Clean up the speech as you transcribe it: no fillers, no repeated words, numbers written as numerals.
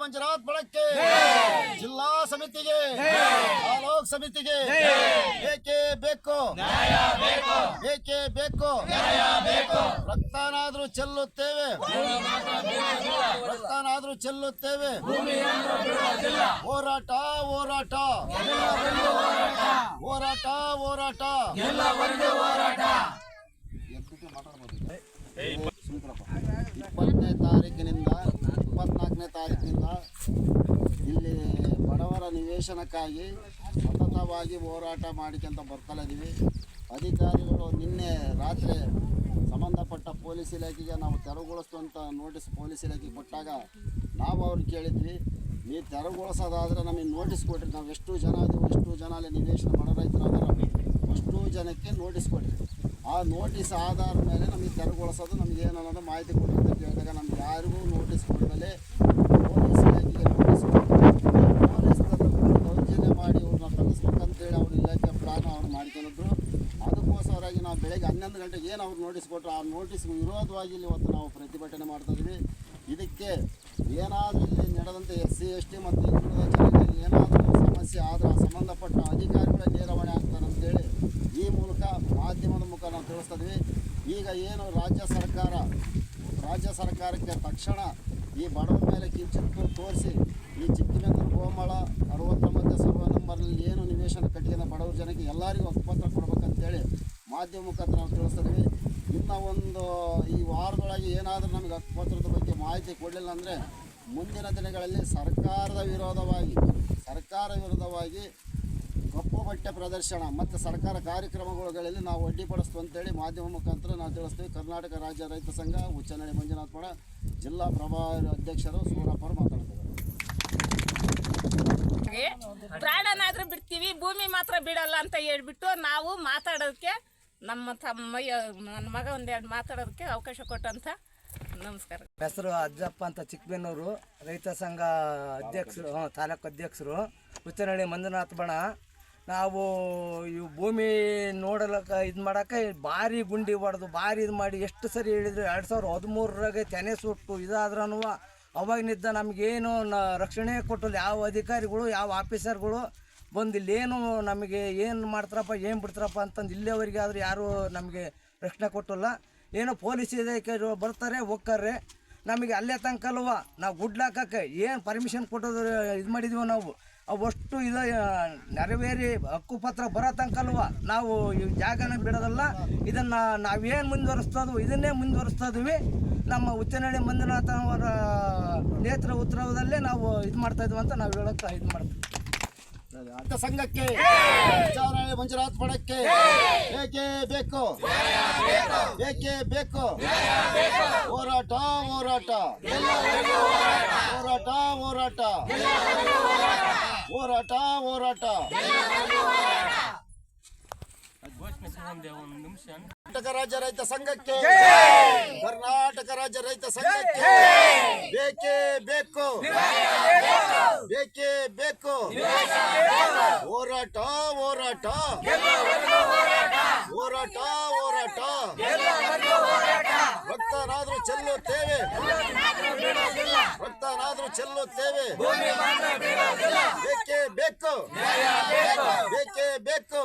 ಮಂಜುನಾಥ್ ಬಳಕ್ಕೆ ಜಿಲ್ಲಾ ಸಮಿತಿಗೆ ತಾಲೂಕ್ ಸಮಿತಿಗೆ ಬೇಕೇ ಬೇಕು ಬೇಕೇ ಬೇಕು ರಕ್ತನಾದ್ರೂ ಚೆಲ್ಲುತ್ತೇವೆ ರಕ್ತನಾದ್ರೂ ಚೆಲ್ಲುತ್ತೇವೆ ಹೋರಾಟ ಹೋರಾಟ ಹೋರಾಟ ಹೋರಾಟ 20ನೇ ತಾರೀಕಿನಿಂದ 24ನೇ ತಾರೀಕಿನಿಂದ ಇಲ್ಲಿ ಬಡವರ ನಿವೇಶನಕ್ಕಾಗಿ ಸತತವಾಗಿ ಹೋರಾಟ ಮಾಡಿಕೊಂತ ಬರ್ತಾಯಿದ್ದೀವಿ. ಅಧಿಕಾರಿಗಳು ನಿನ್ನೆ ರಾತ್ರಿ ಸಂಬಂಧಪಟ್ಟ ಪೊಲೀಸ್ ಇಲಾಖೆಗೆ ನಾವು ತೆರವುಗೊಳಿಸುವಂಥ ನೋಟಿಸ್ ಪೊಲೀಸ್ ಇಲಾಖೆಗೆ ಕೊಟ್ಟಾಗ ನಾವು ಅವ್ರಿಗೆ ಕೇಳಿದ್ವಿ, ನೀವು ತೆರವುಗೊಳಿಸೋದಾದರೆ ನಮಗೆ ನೋಟಿಸ್ ಕೊಡ್ರಿ, ನಾವು ಎಷ್ಟು ಜನ ಅದೀವಿ, ಎಷ್ಟು ಜನ ಅಲ್ಲಿ ನಿವೇಶನ ಬಡ ರೈತರು ಅದಾರ, ಅಷ್ಟು ಜನಕ್ಕೆ ನೋಟಿಸ್ ಕೊಡ್ರಿ. ಆ ನೋಟಿಸ್ ಆಧಾರದ ಮೇಲೆ ನಮಗೆ ತೆರವುಗೊಳಿಸೋದು ನಮಗೆ ಏನು ಅನ್ನೋದು ಮಾಹಿತಿ ಕೊಡಿ ಅಂತ ಕೇಳಿದಾಗ ನಮ್ಗೆ ಯಾರಿಗೂ ನೋಟಿಸ್ ಕೊಡಲೇ ಪೊಲೀಸ್ ಇಲಾಖೆಗೆ ನೋಟಿಸ್ ಪೊಲೀಸ್ ದೌರ್ಜನ್ಯ ಮಾಡಿ ಅವ್ರನ್ನ ಕಳಿಸ್ಬೇಕಂತೇಳಿ ಅವ್ರ ಇಲಾಖೆ ಪ್ಲಾನ್ ಅವ್ರು ಮಾಡ್ಕೊಂಡಿದ್ರು. ಅದಕ್ಕೋಸ್ಕರವಾಗಿ ನಾವು ಬೆಳಗ್ಗೆ 11 ಗಂಟೆಗೆ ಏನು ಅವ್ರು ನೋಟಿಸ್ ಕೊಟ್ಟರು ಆ ನೋಟಿಸ್ಗೆ ವಿರೋಧವಾಗಿ ಇವತ್ತು ನಾವು ಪ್ರತಿಭಟನೆ ಮಾಡ್ತಾಯಿದ್ವಿ. ಇದಕ್ಕೆ ಏನಾದರೂ ಇಲ್ಲಿ ನಡೆದಂಥ SC ST ಮತ್ತು ಹಿಂದುಳಿದ ಜನರಿಗೆ ಏನಾದರೂ ಸಮಸ್ಯೆ ಆದರೆ ಸಂಬಂಧಪಟ್ಟ ಅಧಿಕಾರಿಗಳ ನೇರವಣೆ ಆಗ್ತಾರಂತೇಳಿ ಈ ಮೂಲಕ ಮಾಧ್ಯಮದ ಮುಖ ನಾವು ತಿಳಿಸ್ತಿದ್ವಿ. ಈಗ ಏನು ರಾಜ್ಯ ಸರ್ಕಾರಕ್ಕೆ ತಕ್ಷಣ ಈ ಬಡವರ ಮೇಲೆ ಕಿಂಚಿತ್ತು ತೋರಿಸಿ ಈ ಚಿಕ್ಕಮಗಳೂರು ಗೋಮಾಳ 69 ಸರ್ವೆ ನಂಬರ್ನಲ್ಲಿ ಏನು ನಿವೇಶನ ಕಟ್ಟಿಗೆ ಬಡವರ ಜನಕ್ಕೆ ಎಲ್ಲರಿಗೂ ಹಕ್ಕುಪತ್ರ ಕೊಡ್ಬೇಕಂತೇಳಿ ಮಾಧ್ಯಮ ಮುಖಾಂತರ ನಾವು ತಿಳಿಸ್ತಿದ್ವಿ. ಇನ್ನು ಒಂದು ಈ ವಾರದೊಳಗೆ ಏನಾದರೂ ನಮಗೆ ಹಕ್ಕುಪತ್ರದ ಬಗ್ಗೆ ಮಾಹಿತಿ ಕೊಡಲಿಲ್ಲ ಅಂದರೆ ಮುಂದಿನ ದಿನಗಳಲ್ಲಿ ಸರ್ಕಾರ ವಿರೋಧವಾಗಿ ಕಪ್ಪು ಬಟ್ಟೆ ಪ್ರದರ್ಶನ ಮತ್ತು ಸರ್ಕಾರ ಕಾರ್ಯಕ್ರಮಗಳಲ್ಲಿ ನಾವು ಅಡ್ಡಿಪಡಿಸ್ತು ಅಂತೇಳಿ ಮಾಧ್ಯಮ ಮುಖಾಂತರ ನಾವು ತಿಳಿಸ್ತೀವಿ. ಕರ್ನಾಟಕ ರಾಜ್ಯ ರೈತ ಸಂಘ ಉಚ್ಚನಳ್ಳಿ ಮಂಜುನಾಥ್ ಬಣ ಜಿಲ್ಲಾ ಪ್ರಭಾರಿ ಅಧ್ಯಕ್ಷರು ಸೂರಪ್ಪ ಮಾತಾಡ್ತಿದ್ದಾರೆ. ಪ್ರಾಣನಾದ್ರೂ ಬಿಡ್ತೀವಿ, ಭೂಮಿ ಮಾತ್ರ ಬಿಡಲ್ಲ ಅಂತ ಹೇಳ್ಬಿಟ್ಟು ನಾವು ಮಾತಾಡೋದಕ್ಕೆ ನನ್ನ ಮಗ ಒಂದೆರಡು ಮಾತಾಡೋದಕ್ಕೆ ಅವಕಾಶ ಕೊಟ್ಟಂತ ನಮಸ್ಕಾರ. ಹೆಸರು ಅಜ್ಜಪ್ಪ ಅಂತ ಚಿಕ್ಕಬೆನ್ನೂರು ರೈತ ಸಂಘ ಅಧ್ಯಕ್ಷರು, ತಾಲೂಕು ಅಧ್ಯಕ್ಷರು ಉಚ್ಚನಳ್ಳಿ ಮಂಜುನಾಥ್ ಬಣ. ನಾವು ಇವು ಭೂಮಿ ನೋಡಲಕ್ಕೆ ಇದು ಮಾಡೋಕ್ಕೆ ಭಾರಿ ಗುಂಡಿ ಹೊಡೆದು ಭಾರಿ ಇದು ಮಾಡಿ ಎಷ್ಟು ಸರಿ ಹೇಳಿದ್ರು 2013ರಾಗೆ ತೆನೆ ಸುಟ್ಟು ಇದಾದ್ರೂ ಅವಾಗಿನಿದ್ದ ನಮಗೇನು ರಕ್ಷಣೆ ಕೊಟ್ಟಲ್ಲ ಯಾವ ಅಧಿಕಾರಿಗಳು ಯಾವ ಆಫೀಸರ್ಗಳು ಬಂದು ಇಲ್ಲೇನು ನಮಗೆ ಏನು ಮಾಡ್ತಾರಪ್ಪ ಏನು ಬಿಡ್ತಾರಪ್ಪ ಅಂತಂದು ಇಲ್ಲಿಯವರೆಗೆ ಆದರೂ ಯಾರೂ ನಮಗೆ ರಕ್ಷಣೆ ಕೊಟ್ಟಲ್ಲ. ಏನೋ ಪೊಲೀಸ್ ಇಲಾಖೆ ಬರ್ತಾರೆ ಹೋಗ್ತಾರೆ, ನಮಗೆ ಅಲ್ಲೇ ತನಕ ಅಲ್ವ ನಾವು ಗುಡ್ಲಾಕಕ್ಕೆ ಏನು ಪರ್ಮಿಷನ್ ಕೊಟ್ಟೋದು ಇದು ಮಾಡಿದ್ದೀವಿ ನಾವು ಅವಷ್ಟು ಇದು ನೆರವೇರಿ ಹಕ್ಕುಪತ್ರ ಬರೋ ತನಕ ಅಲ್ವ ನಾವು ಈ ಜಾಗನ ಬಿಡೋದಲ್ಲ. ಇದನ್ನು ನಾವೇನು ಮುಂದುವರಿಸ್ತದವು ಇದನ್ನೇ ಮುಂದುವರಿಸ್ತಾಯಿದ್ವಿ. ನಮ್ಮ ಉಚ್ಚನಳ್ಳಿ ಮಂಜುನಾಥ ಅವರ ನೇತೃತ್ವದಲ್ಲೇ ನಾವು ಇದು ಮಾಡ್ತಾಯಿದ್ವಿ ಅಂತ ನಾವು ಹೇಳೋಕ್ಕೆ ಇದು ಮಾಡ್ತೀವಿ. ಸಂಘಕ್ಕೆ ಮಂಜುನಾಥ್ ಬಣಕ್ಕೆ ಬೇಕೇ ಬೇಕು ಬೇಕೇ ಬೇಕು ಹೋರಾಟ ಹೋರಾಟ ಹೋರಾಟ ಹೋರಾಟ ಹೋರಾಟ ಹೋರಾಟ ಕರ್ನಾಟಕ ರಾಜ್ಯ ರೈತ ಸಂಘಕ್ಕೆ ಕರ್ನಾಟಕ ರಾಜ್ಯ ರೈತ ಸಂಘಕ್ಕೆ ಬೇಕೇ ಬೇಕು ಬೇಕೇ ಬೇಕು ಹೋರಾಟ ಹೋರಾಟ ಹೋರಾಟ ಹೋರಾಟ ರಕ್ತನಾದ್ರೂ ಚೆಲ್ಲುತ್ತೇವೆ ರಕ್ತನಾದ್ರೂ ಚೆಲ್ಲುತ್ತೇವೆ ಬೇಕೇ ಬೇಕು ಬೇಕೇ ಬೇಕು